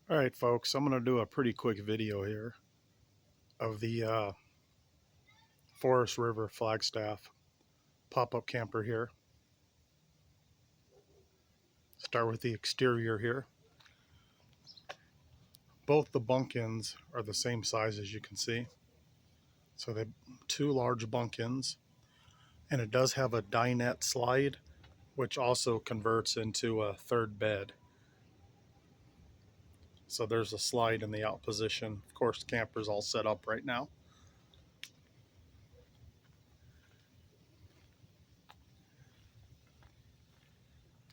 All right, folks, I'm going to do a pretty quick video here of the Forest River Flagstaff pop-up camper here. Start with the exterior here. Both the bunk ends are the same size, as you can see. So they have two large bunk ends, and it does have a dinette slide, which also converts into a third bed. So there's a slide in the out position. Of course, the camper's all set up right now.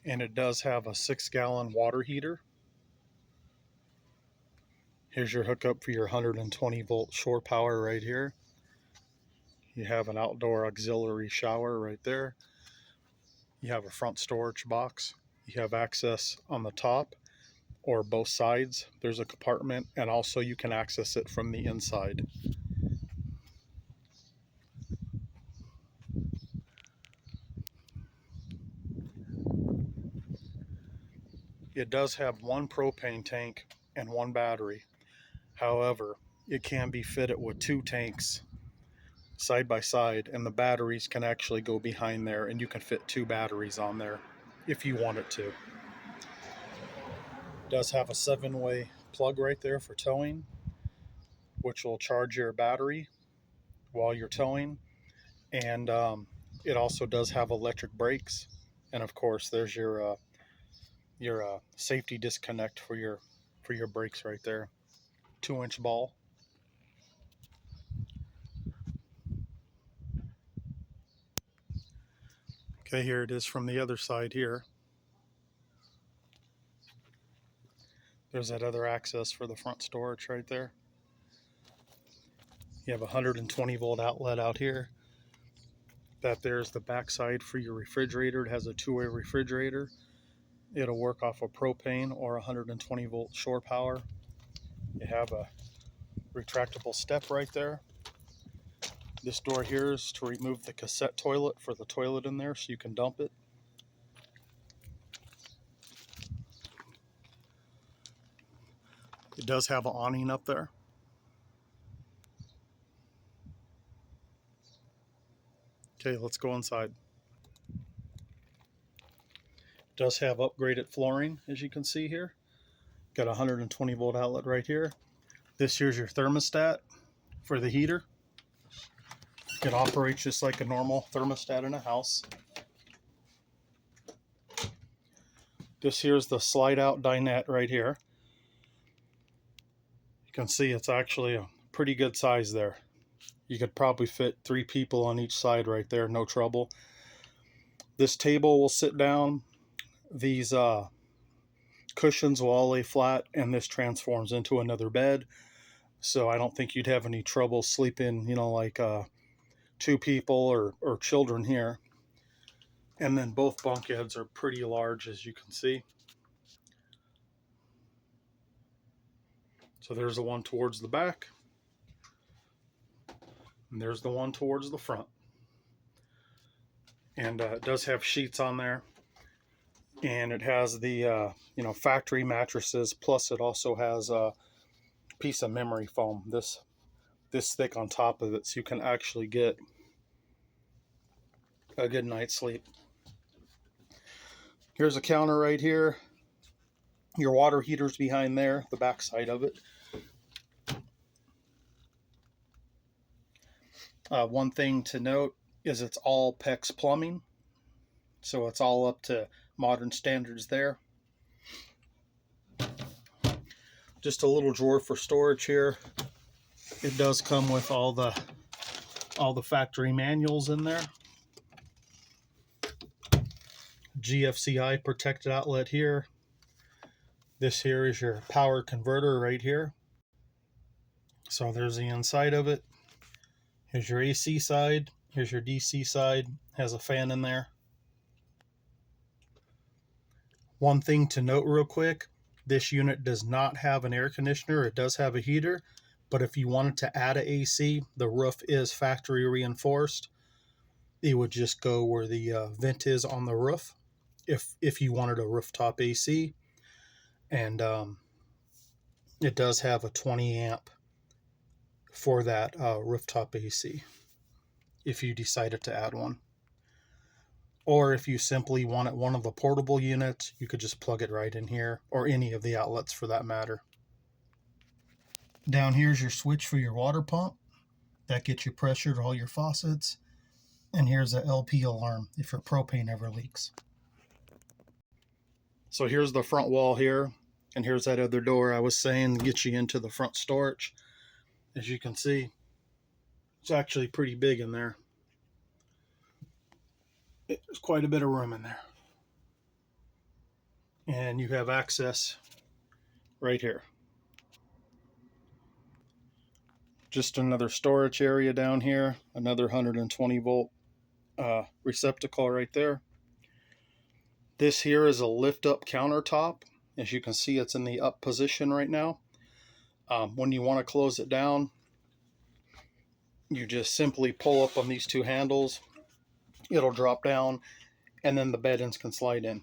And it does have a 6-gallon water heater. Here's your hookup for your 120 volt shore power right here. You have an outdoor auxiliary shower right there. You have a front storage box. You have access on the top or both sides. There's a compartment, and also you can access it from the inside. It does have one propane tank and one battery. However, it can be fitted with two tanks side by side, and the batteries can actually go behind there, and you can fit two batteries on there if you want it to. It does have a 7-way plug right there for towing, which will charge your battery while you're towing. And it also does have electric brakes, and of course there's your safety disconnect for your brakes right there. 2-inch ball. Okay, here it is from the other side here. There's that other access for the front storage right there. You have a 120 volt outlet out here. That there's the back side for your refrigerator. It has a 2-way refrigerator. It'll work off of propane or 120 volt shore power. You have a retractable step right there. This door here is to remove the cassette toilet for the toilet in there so you can dump it. It does have an awning up there. Okay, let's go inside. It does have upgraded flooring, as you can see here. Got a 120 volt outlet right here. This here's your thermostat for the heater. It operates just like a normal thermostat in a house. This here's the slide out dinette right here. You can see it's actually a pretty good size there. You could probably fit 3 people on each side right there, no trouble. This table will sit down. These cushions will all lay flat, and this transforms into another bed. So I don't think you'd have any trouble sleeping, like 2 people or children here. And then both bunk heads are pretty large, as you can see. So there's the one towards the back, and there's the one towards the front. And it does have sheets on there, and it has the factory mattresses, plus it also has a piece of memory foam this thick on top of it, so you can actually get a good night's sleep. Here's a counter right here. Your water heater's behind there, the back side of it. One thing to note is it's all PEX plumbing, so it's all up to modern standards there. Just a little drawer for storage here. It does come with all the factory manuals in there. GFCI protected outlet here. This here is your power converter right here. So there's the inside of it. Here's your AC side. Here's your DC side. Has a fan in there. One thing to note real quick, this unit does not have an air conditioner. It does have a heater, but if you wanted to add an AC, the roof is factory reinforced. It would just go where the vent is on the roof if you wanted a rooftop AC. And it does have a 20 amp for that rooftop AC if you decided to add one. Or if you simply wanted one of the portable units, you could just plug it right in here, or any of the outlets for that matter. Down here's your switch for your water pump. That gets you pressure to all your faucets. And here's a LP alarm if your propane ever leaks. So here's the front wall here, and here's that other door I was saying to get you into the front storage. As you can see, it's actually pretty big in there. There's quite a bit of room in there. And you have access right here. Just another storage area down here, another 120 volt receptacle right there. This here is a lift up countertop. As you can see, it's in the up position right now. When you want to close it down, you just simply pull up on these two handles. It'll drop down, and then the bed ends can slide in.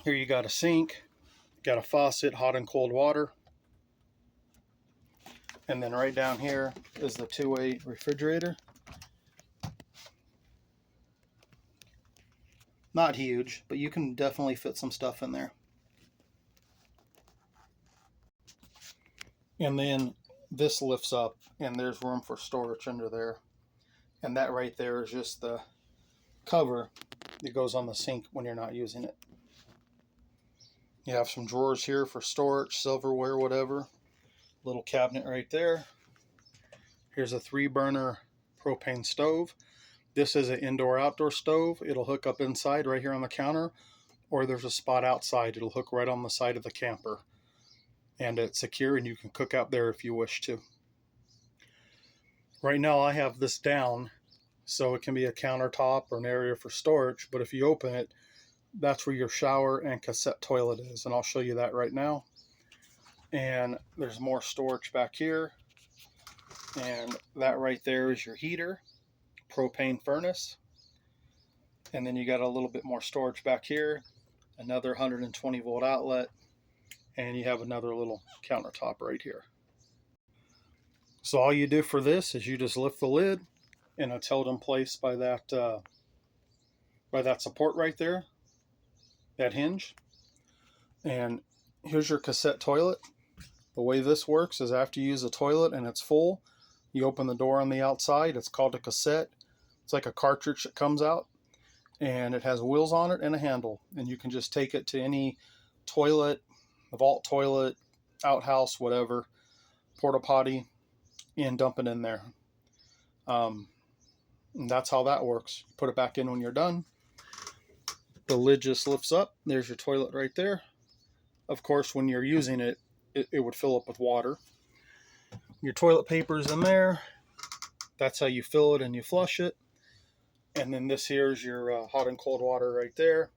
Here you got a sink, got a faucet, hot and cold water. And then right down here is the two-way refrigerator. Not huge, but you can definitely fit some stuff in there. And then this lifts up, and there's room for storage under there. And that right there is just the cover that goes on the sink when you're not using it. You have some drawers here for storage, silverware, whatever. Little cabinet right there. Here's a 3-burner propane stove. This is an indoor-outdoor stove. It'll hook up inside right here on the counter, or there's a spot outside. It'll hook right on the side of the camper. And it's secure, and you can cook out there if you wish to. Right now I have this down, so it can be a countertop or an area for storage, but if you open it, that's where your shower and cassette toilet is, and I'll show you that right now. And there's more storage back here, and that right there is your heater, propane furnace, and then you got a little bit more storage back here, another 120 volt outlet, and you have another little countertop right here. So all you do for this is you just lift the lid, and it's held in place by that support right there, that hinge. And here's your cassette toilet. The way this works is after you use the toilet and it's full, you open the door on the outside. It's called a cassette. It's like a cartridge that comes out, and it has wheels on it and a handle. And you can just take it to any toilet, a vault toilet, outhouse, whatever, porta potty, and dump it in there. And that's how that works. Put it back in when you're done. The lid just lifts up. There's your toilet right there. Of course, when you're using it, it would fill up with water. Your toilet paper's in there. That's how you fill it and you flush it. And then this here is your hot and cold water right there.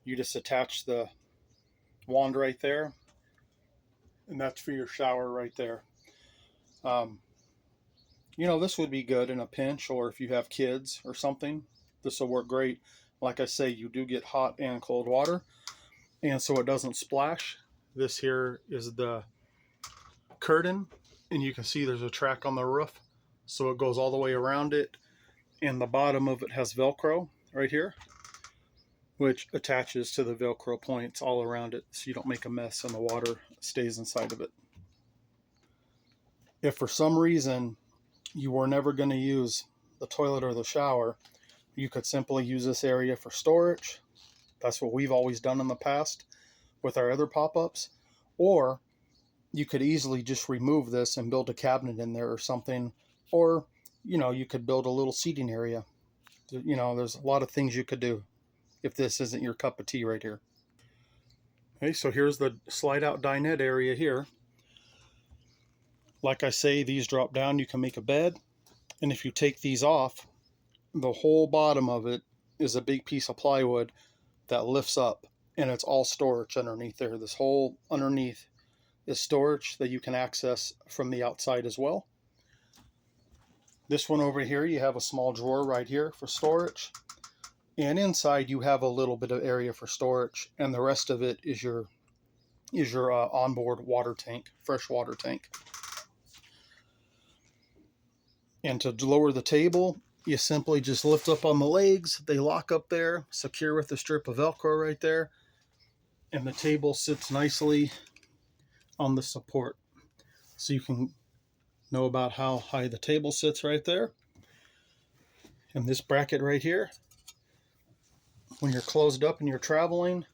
You just attach the wand right there, and that's for your shower right there. You know, this would be good in a pinch, or if you have kids or something, this will work great. Like I say, you do get hot and cold water, and so it doesn't splash. This here is the curtain, and you can see there's a track on the roof, so it goes all the way around it, and the bottom of it has Velcro right here, which attaches to the Velcro points all around it, so you don't make a mess and the water stays inside of it. If for some reason you were never going to use the toilet or the shower, you could simply use this area for storage. That's what we've always done in the past with our other pop-ups. Or you could easily just remove this and build a cabinet in there or something. Or, you know, you could build a little seating area. You know, there's a lot of things you could do if this isn't your cup of tea right here. Okay, so here's the slide out dinette area here. Like I say, these drop down, you can make a bed. And if you take these off, the whole bottom of it is a big piece of plywood that lifts up, and it's all storage underneath there. This whole underneath is storage that you can access from the outside as well. This one over here, you have a small drawer right here for storage. And inside you have a little bit of area for storage, and the rest of it is your is your onboard water tank, fresh water tank. And to lower the table, you simply just lift up on the legs. They lock up there, secure with a strip of Velcro right there. And the table sits nicely on the support. So you can know about how high the table sits right there. And this bracket right here, when you're closed up and you're traveling,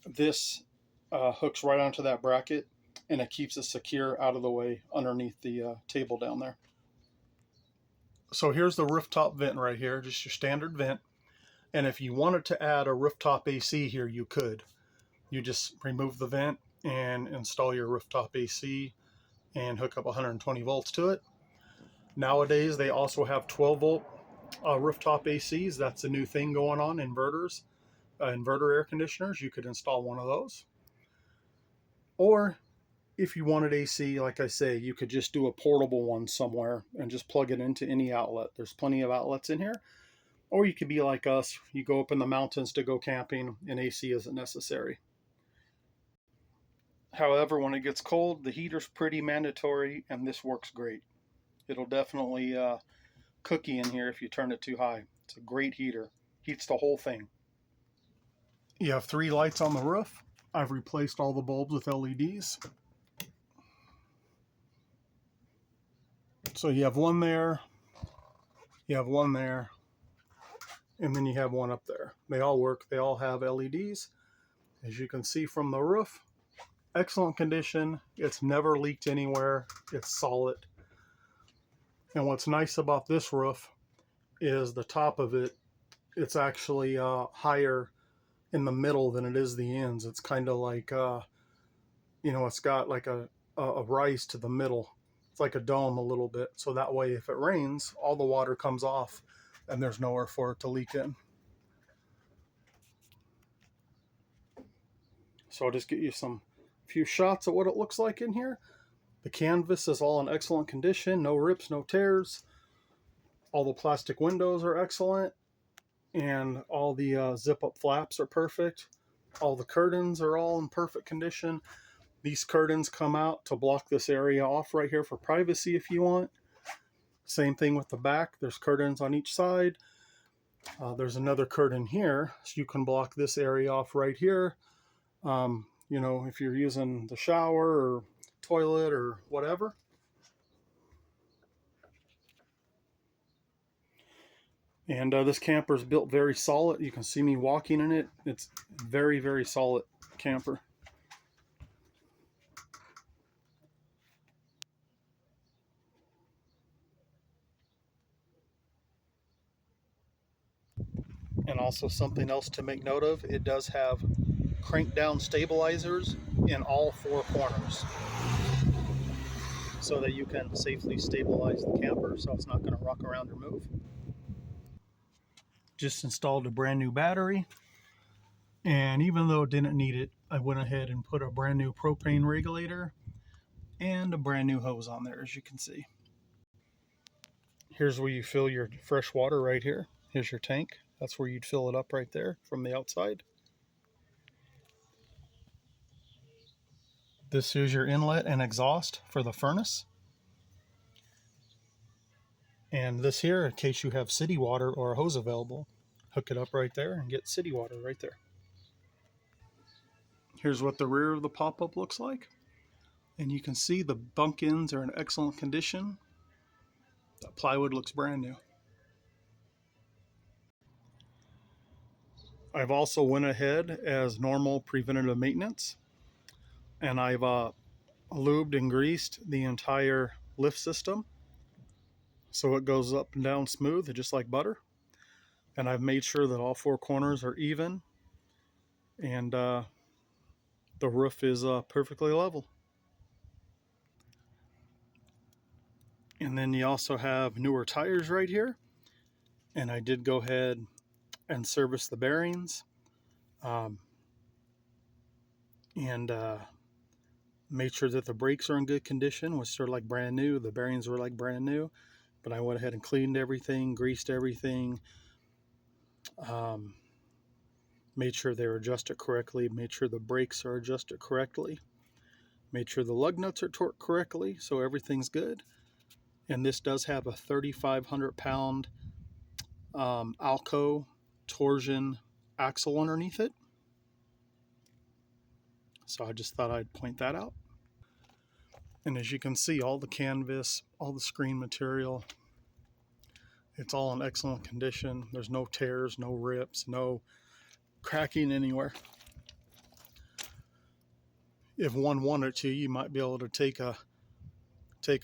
this hooks right onto that bracket, and it keeps it secure out of the way underneath the table down there. So here's the rooftop vent right here, just your standard vent. And if you wanted to add a rooftop AC here, you could. You just remove the vent and install your rooftop AC and hook up 120 volts to it. Nowadays, they also have 12 volt rooftop ACs. That's a new thing going on, inverters, inverter air conditioners. You could install one of those. Or if you wanted AC, like I say, you could just do a portable one somewhere and just plug it into any outlet. There's plenty of outlets in here. Or you could be like us, you go up in the mountains to go camping and AC isn't necessary. However, when it gets cold, the heater's pretty mandatory, and this works great. It'll definitely cook you in here if you turn it too high. It's a great heater. Heats the whole thing. You have 3 lights on the roof. I've replaced all the bulbs with LEDs. So you have one there, you have one there, and then you have one up there. They all work. They all have LEDs. As you can see from the roof, excellent condition. It's never leaked anywhere. It's solid. And what's nice about this roof is the top of it, it's actually higher in the middle than it is the ends. It's kind of like, it's got like a rise to the middle. It's like a dome a little bit. So that way, if it rains, all the water comes off and there's nowhere for it to leak in. So I'll just get you some few shots of what it looks like in here. The canvas is all in excellent condition. No rips, no tears. All the plastic windows are excellent. And all the zip-up flaps are perfect. All the curtains are all in perfect condition. These curtains come out to block this area off right here for privacy if you want. Same thing with the back. There's curtains on each side. There's another curtain here, so you can block this area off right here. If you're using the shower or toilet or whatever. And this camper is built very solid. You can see me walking in it. It's very, very solid camper. And also something else to make note of, it does have crank down stabilizers in all 4 corners so that you can safely stabilize the camper so it's not going to rock around or move. Just installed a brand new battery, and even though it didn't need it, I went ahead and put a brand new propane regulator and a brand new hose on there, as you can see. Here's where you fill your fresh water right here. Here's your tank. That's where you'd fill it up right there from the outside. This is your inlet and exhaust for the furnace. And this here, in case you have city water or a hose available, hook it up right there and get city water right there. Here's what the rear of the pop-up looks like. And you can see the bunk ends are in excellent condition. The plywood looks brand new. I've also went ahead as normal preventative maintenance, and I've lubed and greased the entire lift system so it goes up and down smooth, just like butter. And I've made sure that all 4 corners are even, and the roof is perfectly level. And then you also have newer tires right here, and I did go ahead and service the bearings, and made sure that the brakes are in good condition, which are like brand new. The bearings were like brand new, but I went ahead and cleaned everything, greased everything, Made sure they were adjusted correctly, made sure the brakes are adjusted correctly, made sure the lug nuts are torqued correctly, so everything's good. And this does have a 3,500 pound Alco torsion axle underneath it. So I just thought I'd point that out. And as you can see, all the canvas, all the screen material, it's all in excellent condition. There's no tears, no rips, no cracking anywhere. If one wanted to, you might be able to take a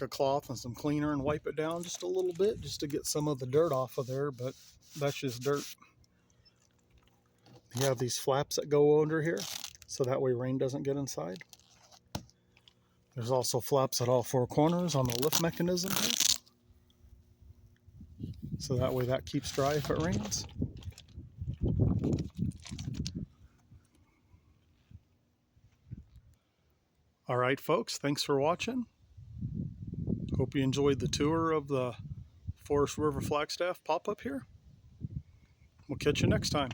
cloth and some cleaner and wipe it down just a little bit just to get some of the dirt off of there, but that's just dirt. You have these flaps that go under here, so that way rain doesn't get inside. There's also flaps at all four corners on the lift mechanism here, so that way that keeps dry if it rains. All right, folks, thanks for watching. Hope you enjoyed the tour of the Forest River Flagstaff pop-up here. We'll catch you next time.